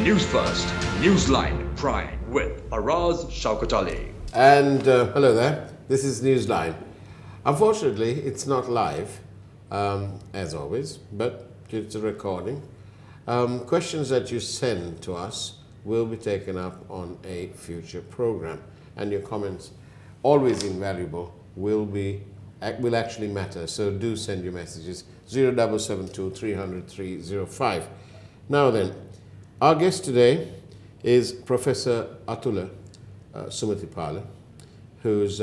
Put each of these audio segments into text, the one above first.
Newsfirst, Newsline Prime with Araz Shaukat Ali. And hello there, this is Newsline. Unfortunately, it's not live, as always, but it's a recording. Questions that you send to us will be taken up on a future program, and your comments, always invaluable, will actually matter. So do send your messages 0772 300 305. Now then, our guest today is Professor Atula Sumatipala, who's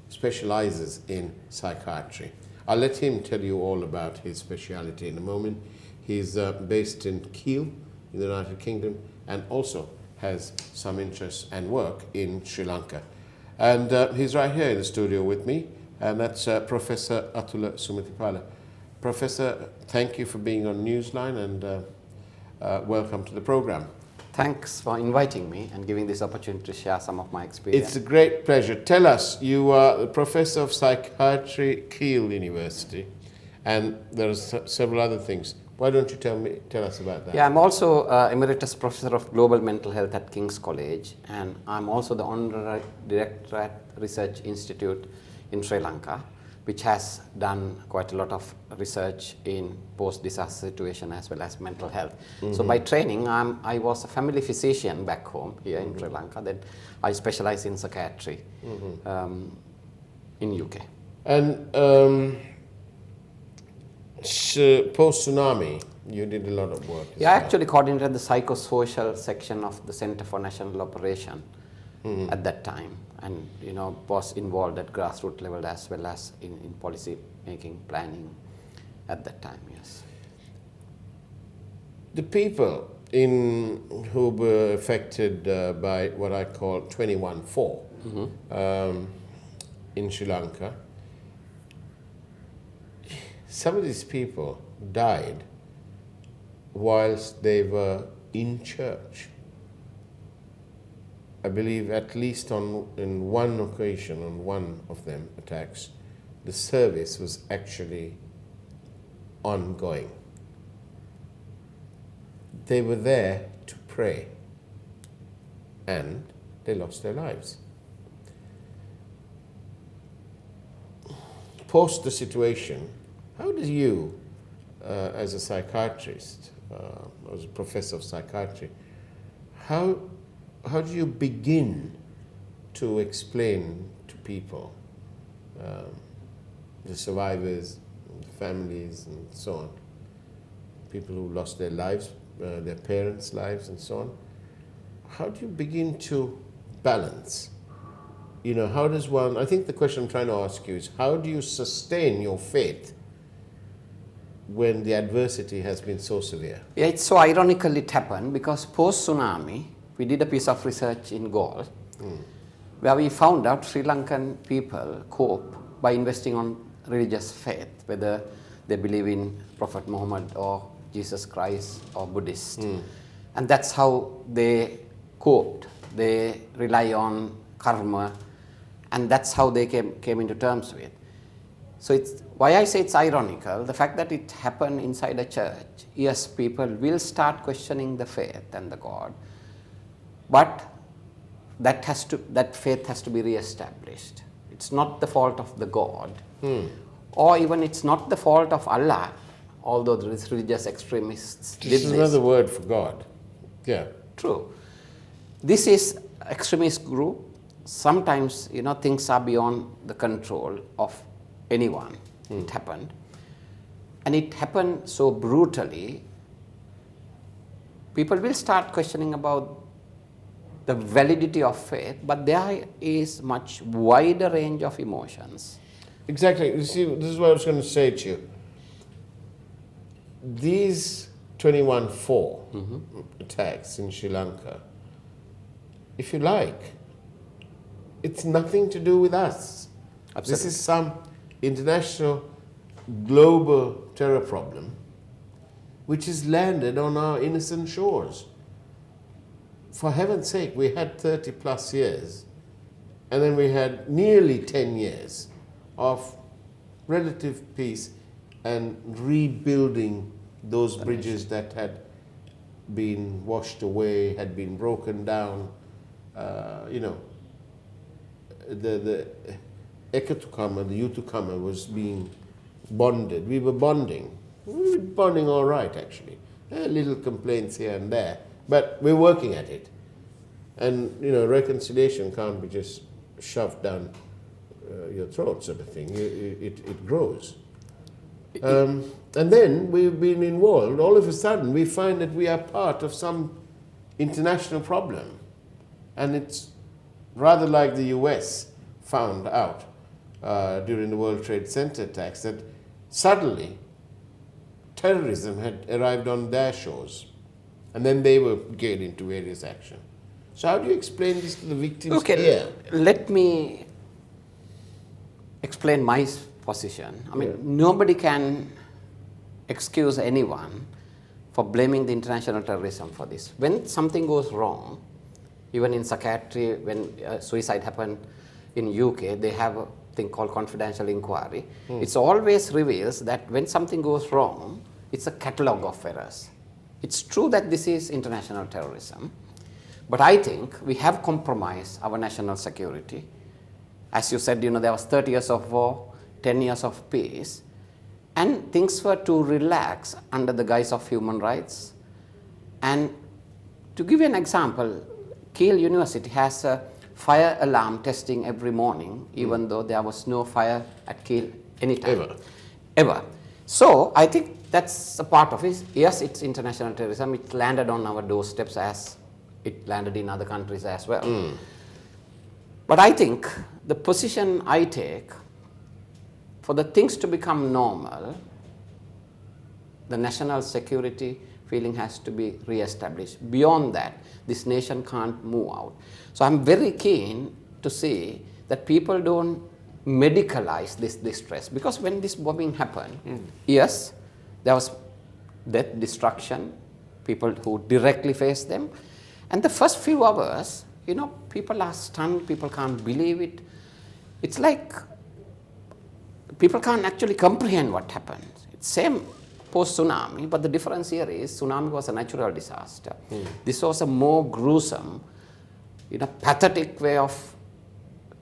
specializes in psychiatry. I'll let him tell you all about his speciality in a moment. He's based in Kiel, in the United Kingdom, and also has some interest and work in Sri Lanka. And he's right here in the studio with me, and that's Professor Atula Sumatipala. Professor, thank you for being on Newsline, and welcome to the program. Thanks for inviting me and giving this opportunity to share some of my experience. It's a great pleasure. Tell us, you are the Professor of Psychiatry, Kiel University, and there are several other things. Why don't you tell us about that? Yeah, I'm also Emeritus Professor of Global Mental Health at King's College, and I'm also the Honorary Director at Research Institute in Sri Lanka, which has done quite a lot of research in post-disaster situation as well as mental health. Mm-hmm. So by training, I was a family physician back home here in Sri Lanka. Then I specialize in psychiatry in UK. And post-tsunami, you did a lot of work. Yeah, I actually coordinated the psychosocial section of the Center for National Operation at that time, and was involved at grassroots level as well as in policy making, planning at that time. Yes. The people who were affected by what I call 21-4 in Sri Lanka, some of these people died whilst they were in church. I believe at least in one occasion, on one of them attacks, the service was actually ongoing. They were there to pray, and they lost their lives. Post the situation, how did you, as a psychiatrist, as a professor of psychiatry, how do you begin to explain to people, the survivors, the families, and so on, people who lost their lives, their parents' lives, and so on? How do you begin to balance? How does one? I think the question I'm trying to ask you is, how do you sustain your faith when the adversity has been so severe? Yeah, it's so ironical it happened because post-tsunami, we did a piece of research in Galle where we found out Sri Lankan people cope by investing on religious faith, whether they believe in Prophet Muhammad or Jesus Christ or Buddhist. And that's how they coped. They rely on karma, and that's how they came into terms with. So it's why I say it's ironical, the fact that it happened inside a church. Yes, people will start questioning the faith and the God, but that faith has to be re-established. It's not the fault of the God, or even it's not the fault of Allah, although there is religious extremists did this. This is another word for God. Yeah. True. This is extremist group. Sometimes, things are beyond the control of anyone. It happened. And it happened so brutally, people will start questioning about the validity of faith, but there is much wider range of emotions. Exactly. You see, this is what I was going to say to you. These 21-4 attacks in Sri Lanka, if you like, it's nothing to do with us. Absolutely. This is some international global terror problem which has landed on our innocent shores. For heaven's sake, we had 30 plus years, and then we had nearly 10 years of relative peace and rebuilding those bridges that had been washed away, had been broken down. The Ekatukama, the Yutukama was being bonded. We were bonding. We were bonding all right, actually. Little complaints here and there, but we're working at it. And, reconciliation can't be just shoved down your throat sort of thing. It grows. And then we've been involved. All of a sudden, we find that we are part of some international problem. And it's rather like the US found out during the World Trade Center attacks that suddenly terrorism had arrived on their shores. And then they were geared into various action. So how do you explain this to the victims here? Let me explain my position. I mean, nobody can excuse anyone for blaming the international terrorism for this. When something goes wrong, even in psychiatry, when suicide happened in UK, they have a thing called confidential inquiry. It always reveals that when something goes wrong, it's a catalogue of errors. It's true that this is international terrorism, but I think we have compromised our national security. As you said, there was 30 years of war, 10 years of peace, and things were to relax under the guise of human rights. And to give you an example, Keele University has a fire alarm testing every morning, even though there was no fire at Keele anytime. Ever. So I think that's a part of it. Yes, it's international terrorism. It landed on our doorsteps as it landed in other countries as well. But I think the position I take, for the things to become normal, the national security feeling has to be re-established. Beyond that, this nation can't move out. So I'm very keen to see that people don't medicalize this distress. Because when this bombing happened, yes, there was death, destruction, people who directly faced them. And the first few hours, people are stunned, people can't believe it. It's like people can't actually comprehend what happened. It's same post-tsunami, but the difference here is tsunami was a natural disaster. This was a more gruesome, pathetic way of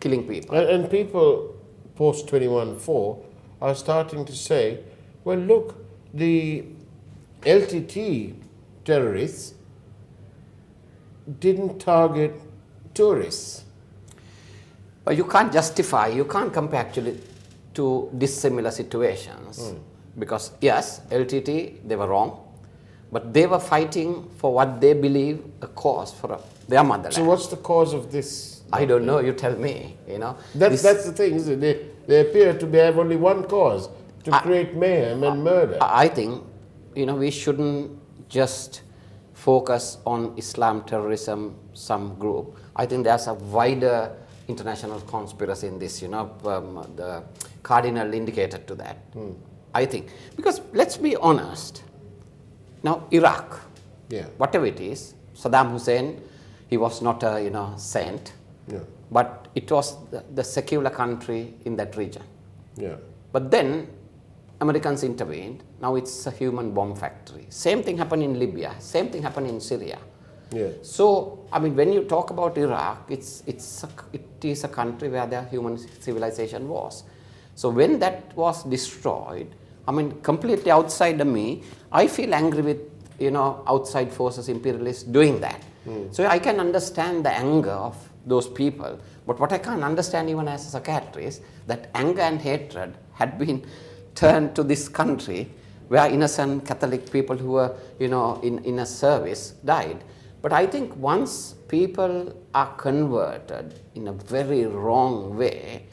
killing people. And people post-21-4 are starting to say, well, look, the LTT terrorists didn't target tourists. But you can't justify, you can't compare actually to dissimilar situations. Because yes, LTT, they were wrong, but they were fighting for what they believe a cause for their motherland. So what's the cause of this? I don't know, you tell me, That's the thing, isn't it? They appear to have only one cause, to create mayhem and murder. I think, we shouldn't just focus on Islam terrorism, some group. I think there's a wider international conspiracy in this, the cardinal indicated to that. I think. Because let's be honest, now Iraq, whatever it is, Saddam Hussein, he was not a saint, but it was the secular country in that region. But then Americans intervened, now it's a human bomb factory. Same thing happened in Libya, same thing happened in Syria. So, when you talk about Iraq, it is a country where the human civilization was. So when that was destroyed, completely outside of me, I feel angry with, outside forces, imperialists doing that. So I can understand the anger of those people. But what I can't understand even as a psychiatrist, that anger and hatred had been turned to this country where innocent Catholic people who were, in a service died. But I think once people are converted in a very wrong way,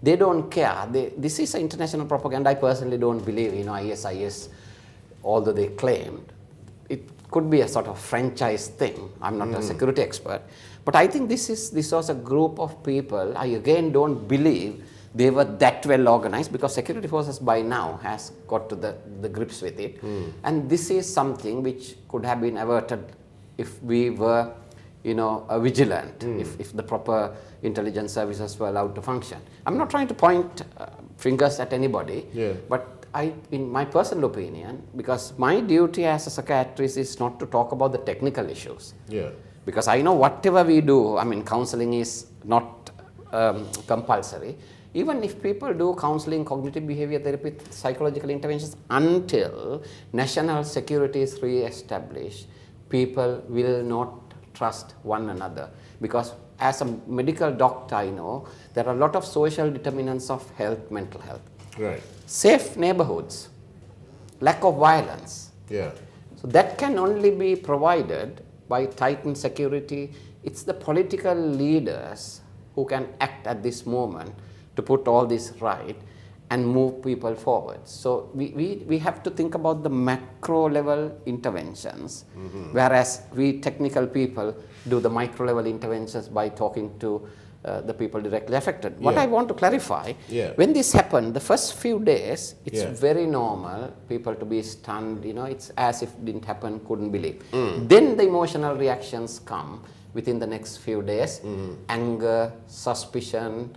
they don't care. This is international propaganda. I personally don't believe, ISIS, although they claimed. It could be a sort of franchise thing. I'm not a security expert. But I think this was a group of people. I again don't believe they were that well organized, because security forces by now has got to the grips with it. And this is something which could have been averted if we were, vigilant, if the proper intelligence services were allowed to function. I'm not trying to point fingers at anybody, but in my personal opinion, because my duty as a psychiatrist is not to talk about the technical issues. Yeah. Because I know whatever we do, I mean, counseling is not compulsory. Even if people do counseling, cognitive behavior therapy, psychological interventions, until national security is re-established, people will not trust one another. Because as a medical doctor, I know there are a lot of social determinants of health, mental health. Right. Safe neighborhoods, lack of violence. Yeah. So that can only be provided by tightened security. It's the political leaders who can act at this moment to put all this right and move people forward. So we have to think about the macro level interventions, whereas we technical people do the micro level interventions by talking to the people directly affected. What I want to clarify, when this happened, the first few days, it's very normal, people to be stunned, it's as if it didn't happen, couldn't believe. Then the emotional reactions come within the next few days, anger, suspicion.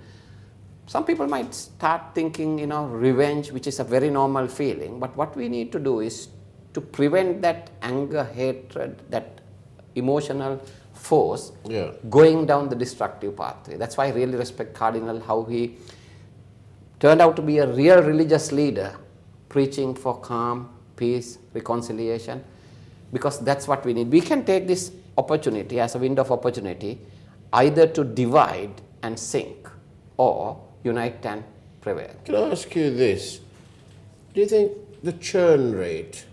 Some people might start thinking, revenge, which is a very normal feeling, but what we need to do is to prevent that anger, hatred, that emotional force going down the destructive pathway. That's why I really respect Cardinal, how he turned out to be a real religious leader, preaching for calm, peace, reconciliation, because that's what we need. We can take this opportunity as a window of opportunity either to divide and sink or unite and prevail. Can I ask you this? Do you think the churn rate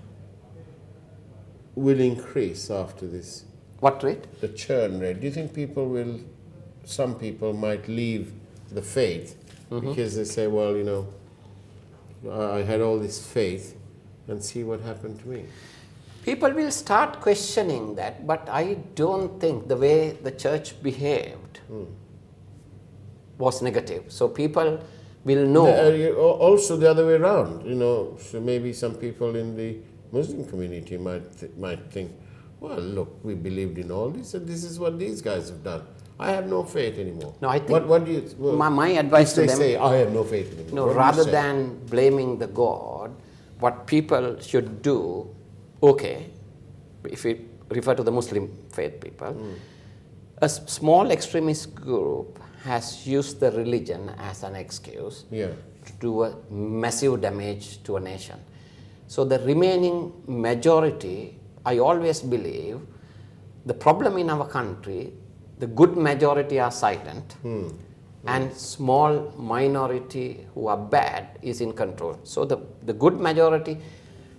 will increase after this? What rate? The churn rate. Do you think some people might leave the faith because they say, well, I had all this faith and see what happened to me? People will start questioning that, but I don't think the way the church behaved was negative. So people will know. Also the other way around, so maybe some people in the Muslim community might think, well, look, we believed in all this and this is what these guys have done. I have no faith anymore. No, I think what do you, my advice to them, they say, I have no faith anymore. No, rather than blaming the God, what people should do, okay, if we refer to the Muslim faith people, a small extremist group has used the religion as an excuse to do a massive damage to a nation. So the remaining majority, I always believe, the problem in our country, the good majority are silent and small minority who are bad is in control. So the good majority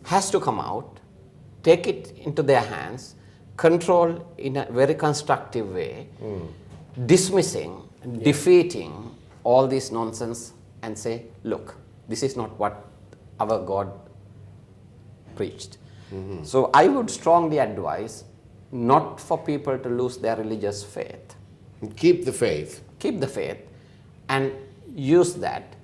has to come out, take it into their hands, control in a very constructive way, dismissing, defeating all this nonsense and say, look, this is not what our God preached. So I would strongly advise not for people to lose their religious faith. Keep the faith. Keep the faith and use that.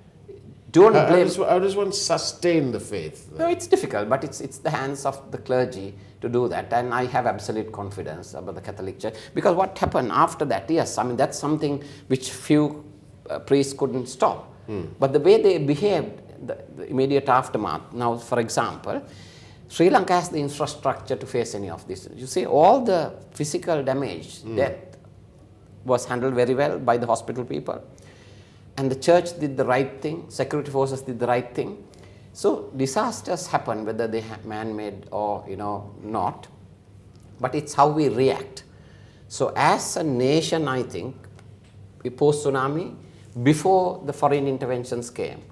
Don't blame. How does one sustain the faith? No, it's difficult, but it's the hands of the clergy to do that, and I have absolute confidence about the Catholic Church, because what happened after that, yes, I mean that's something which few priests couldn't stop. But the way they behaved, the immediate aftermath. Now, for example, Sri Lanka has the infrastructure to face any of this. You see, all the physical damage, death was handled very well by the hospital people. And the church did the right thing, security forces did the right thing. So disasters happen, whether they are man-made or not, but it's how we react. So as a nation, I think, post-tsunami, before the foreign interventions came,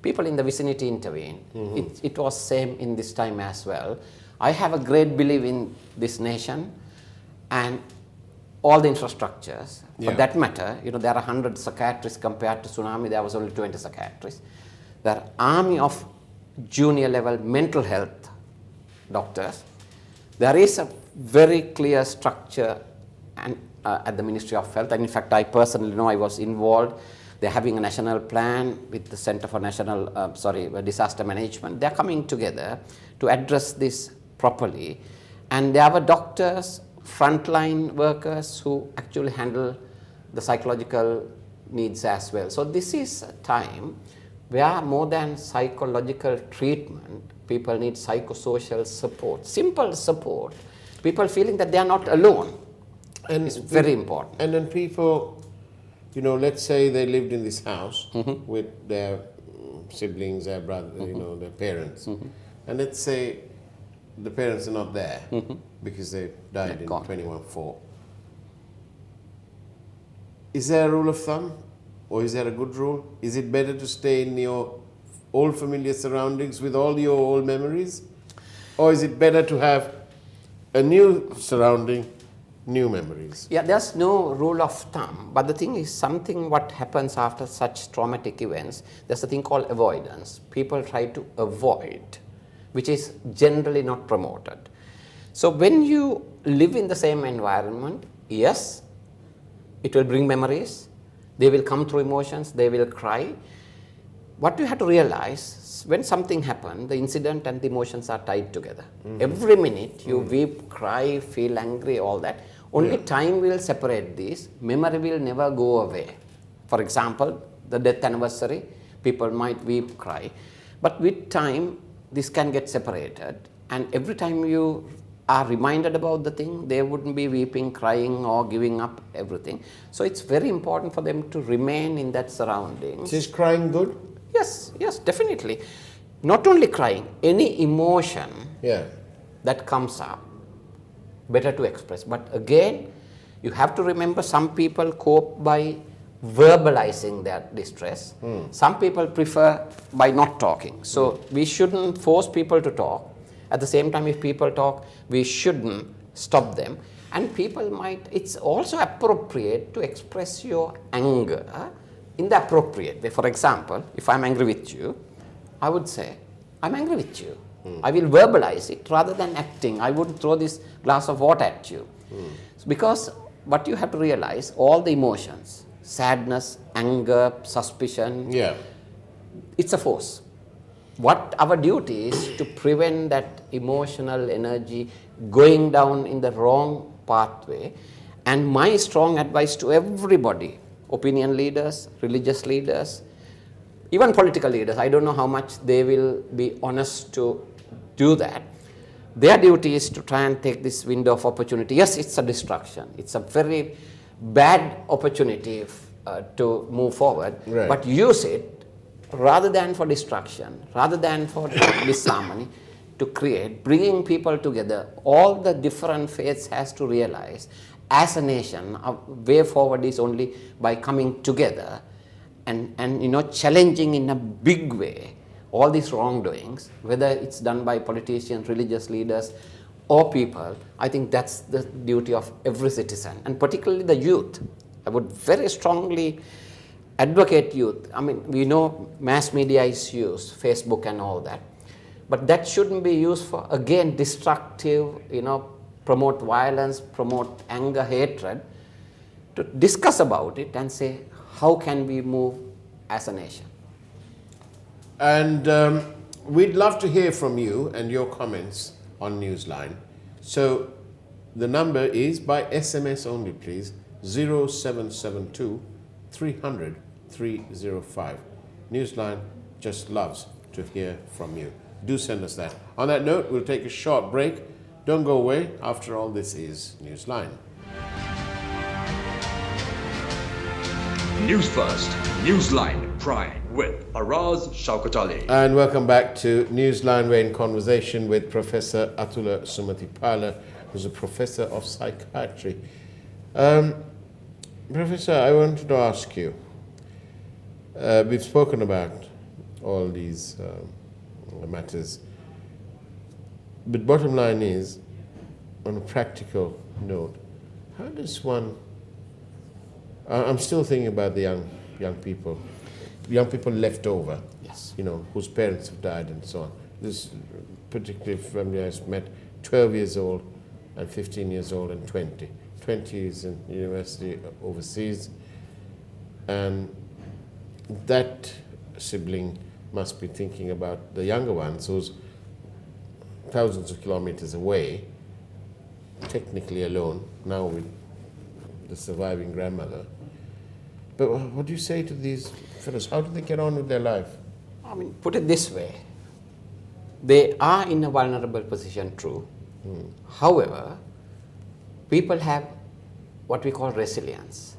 people in the vicinity intervened. It was same in this time as well. I have a great belief in this nation and all the infrastructures. For that matter, there are 100 psychiatrists compared to tsunami. There was only 20 psychiatrists. There are army of junior level mental health doctors. There is a very clear structure at the Ministry of Health. And in fact, I personally know I was involved. They're having a national plan with the Center for Disaster Management. They're coming together to address this properly. And there are doctors, frontline workers who actually handle the psychological needs as well. So this is a time where more than psychological treatment, people need psychosocial support, simple support, people feeling that they are not alone. And it's very important. And then people, you know, let's say they lived in this house with their siblings, their brother, you know, their parents. And let's say the parents are not there because they died in 21-4. Is there a rule of thumb, or is there a good rule? Is it better to stay in your old familiar surroundings with all your old memories? Or is it better to have a new surrounding, new memories? Yeah, there's no rule of thumb, but the thing is something what happens after such traumatic events, there's a thing called avoidance. People try to avoid, which is generally not promoted. So when you live in the same environment, yes, it will bring memories, they will come through emotions, they will cry. What you have to realize, when something happens, the incident and the emotions are tied together. Every minute you weep, cry, feel angry, all that. Only time will separate these. Memory will never go away. For example, the death anniversary, people might weep, cry. But with time, this can get separated. And every time you are reminded about the thing, they wouldn't be weeping, crying, or giving up everything. So it's very important for them to remain in that surroundings. Is crying good? Yes, yes, definitely. Not only crying, any emotion that comes up, better to express. But again, you have to remember some people cope by verbalizing their distress. Some people prefer by not talking. So we shouldn't force people to talk. At the same time, if people talk, we shouldn't stop them. And people might, it's also appropriate to express your anger in the appropriate way. For example, if I'm angry with you, I would say, I'm angry with you. I will verbalize it rather than acting. I would throw this glass of water at you. Because what you have to realize, all the emotions, sadness, anger, suspicion, it's a force. What our duty is to prevent that emotional energy going down in the wrong pathway. And my strong advice to everybody, opinion leaders, religious leaders, even political leaders, I don't know how much they will be honest to do that. Their duty is to try and take this window of opportunity. Yes, it's a distraction. It's a very bad opportunity to move forward, but use it rather than for distraction, rather than for disharmony, to create, bringing people together. All the different faiths has to realize, as a nation, our way forward is only by coming together and you know, challenging in a big way all these wrongdoings, whether it's done by politicians, religious leaders, or people. I think that's the duty of every citizen, and particularly the youth. I would very strongly advocate youth. I mean, we know mass media is used, Facebook and all that, but that shouldn't be used for, again, destructive, you know, promote violence, promote anger, hatred. To discuss about it and say, how can we move as a nation? And we'd love to hear from you and your comments on Newsline. So the number is by SMS only, please, 0772 300 305. Newsline just loves to hear from you. Do send us that. On that note, we'll take a short break. Don't go away. After all, this is Newsline. News First, Newsline Prime with Faraz Shaukat Ali. And welcome back to Newsline. We're in conversation with Professor Atula Sumatipala, who's a professor of psychiatry. Professor, I wanted to ask you, we've spoken about all these matters, but bottom line is, on a practical note, how does one, I'm still thinking about the young people left over, you know, whose parents have died and so on. This particular family I met, 12 years old and 15 years old and 20. 20 is in university overseas, and that sibling must be thinking about the younger ones who's thousands of kilometers away, technically alone, now with the surviving grandmother. But what do you say to these fellows? How do they get on with their life? I mean, put it this way, they are in a vulnerable position, true. However, people have what we call resilience.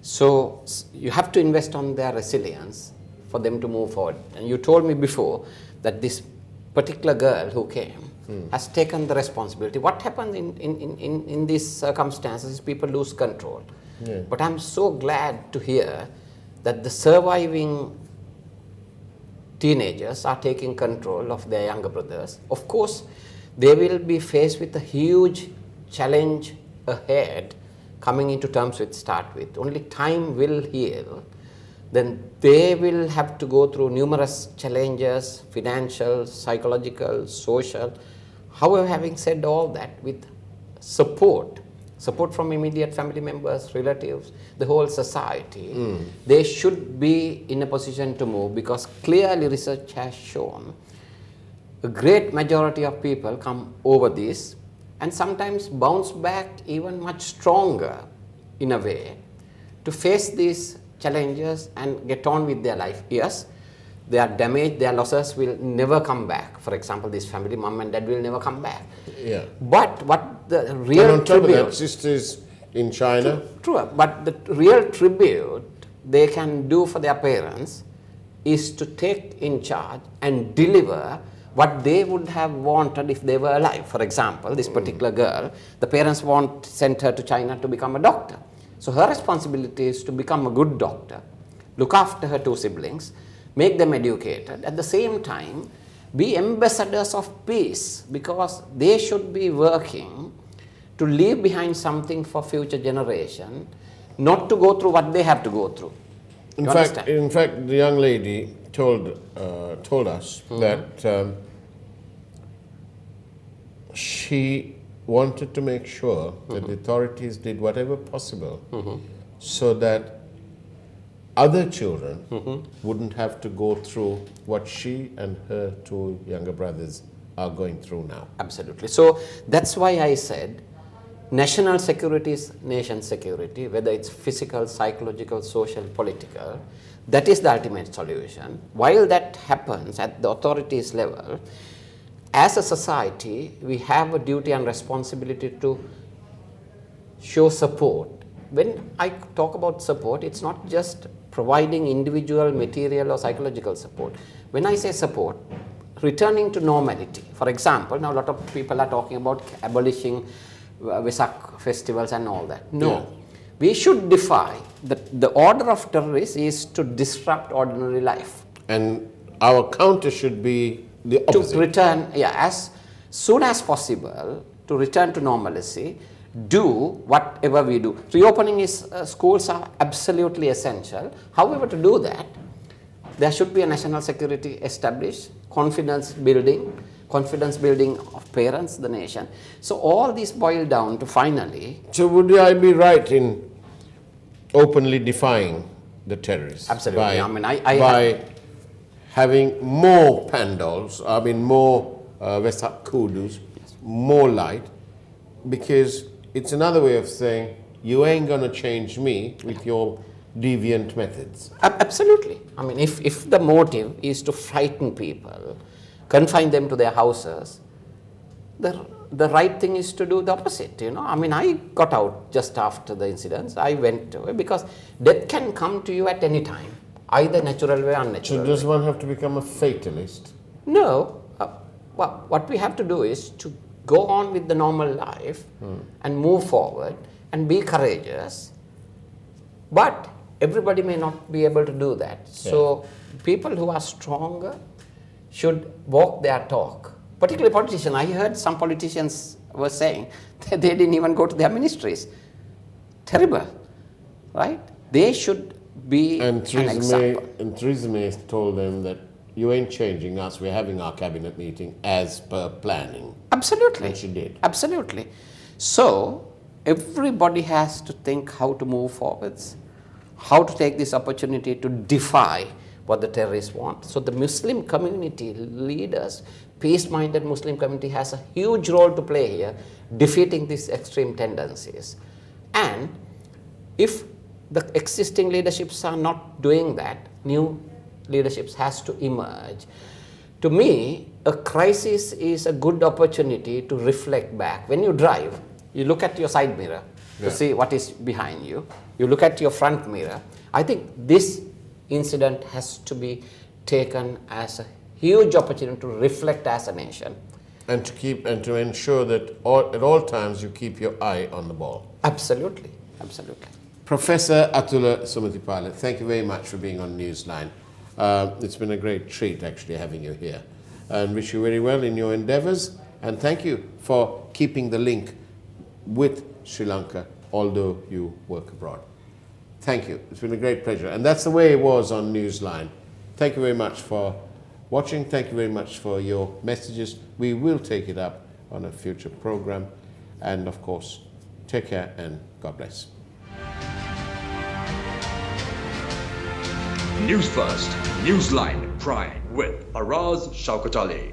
So you have to invest on their resilience for them to move forward. And you told me before that this particular girl who came has taken the responsibility. What happens in these circumstances is people lose control. Yeah. But I'm so glad to hear that the surviving teenagers are taking control of their younger brothers. Of course, they will be faced with a huge challenge ahead, coming into terms with start with. Only time will heal. Then they will have to go through numerous challenges, financial, psychological, social. However, having said all that, with support from immediate family members, relatives, the whole society, they should be in a position to move, because clearly research has shown a great majority of people come over this and sometimes bounce back even much stronger in a way to face these challenges and get on with their life. Yes, their damage, their losses will never come back. For example, this family, mom and dad will never come back. Yeah. But what the real And on top of tribute, that, sisters in China. true, but the real tribute they can do for their parents is to take in charge and deliver what they would have wanted if they were alive. For example, this particular girl, the parents sent her to China to become a doctor. So her responsibility is to become a good doctor, look after her two siblings, make them educated, at the same time be ambassadors of peace, because they should be working to leave behind something for future generation, not to go through what they have to go through. In You fact, understand? the young lady told us that she wanted to make sure that the authorities did whatever possible so that other children wouldn't have to go through what she and her two younger brothers are going through now. Absolutely. So that's why I said national security is nation security, whether it's physical, psychological, social, political. That is the ultimate solution. While that happens at the authorities level, as a society, we have a duty and responsibility to show support. When I talk about support, it's not just providing individual material or psychological support. When I say support, returning to normality. For example, now a lot of people are talking about abolishing Vesak festivals and all that. No. Yeah. We should defy. The order of terrorists is to disrupt ordinary life. And our counter should be the opposite. To return, as soon as possible, to return to normalcy, do whatever we do. Reopening schools are absolutely essential. However, to do that, there should be a national security established, confidence building of parents, the nation. So all these boil down to finally. So would I be right in openly defying the terrorists? Absolutely. By having more pandals, more Vesak kudus, more light, because it's another way of saying you ain't going to change me with your deviant methods. Absolutely. If the motive is to frighten people, confine them to their houses, the right thing is to do the opposite. I got out just after the incidents. I went away because death can come to you at any time, either natural way or unnatural. So does one have to become a fatalist? No. What we have to do is to go on with the normal life and move forward and be courageous. But everybody may not be able to do that. So people who are stronger should walk their talk. Particularly politicians. I heard some politicians were saying that they didn't even go to their ministries. Terrible, right? They should be an example. And Theresa May told them that you ain't changing us, we're having our cabinet meeting as per planning. Absolutely. And she did. Absolutely. So, everybody has to think how to move forwards, how to take this opportunity to defy what the terrorists want. So, the Muslim community leaders, peace-minded Muslim community has a huge role to play here, defeating these extreme tendencies. And if the existing leaderships are not doing that, new leaderships has to emerge. To me, a crisis is a good opportunity to reflect back. When you drive, you look at your side mirror to see what is behind you. You look at your front mirror. I think this incident has to be taken as a huge opportunity to reflect as a nation. And to ensure that at all times you keep your eye on the ball. Absolutely, absolutely. Professor Atula Sumatipala, thank you very much for being on Newsline. It's been a great treat actually having you here, and wish you very well in your endeavors, and thank you for keeping the link with Sri Lanka, although you work abroad. Thank you. It's been a great pleasure, and that's the way it was on Newsline. Thank you very much for watching. Thank you very much for your messages. We will take it up on a future program, and of course, take care and God bless. News First, Newsline Prime with Faraz Shaukat Ali.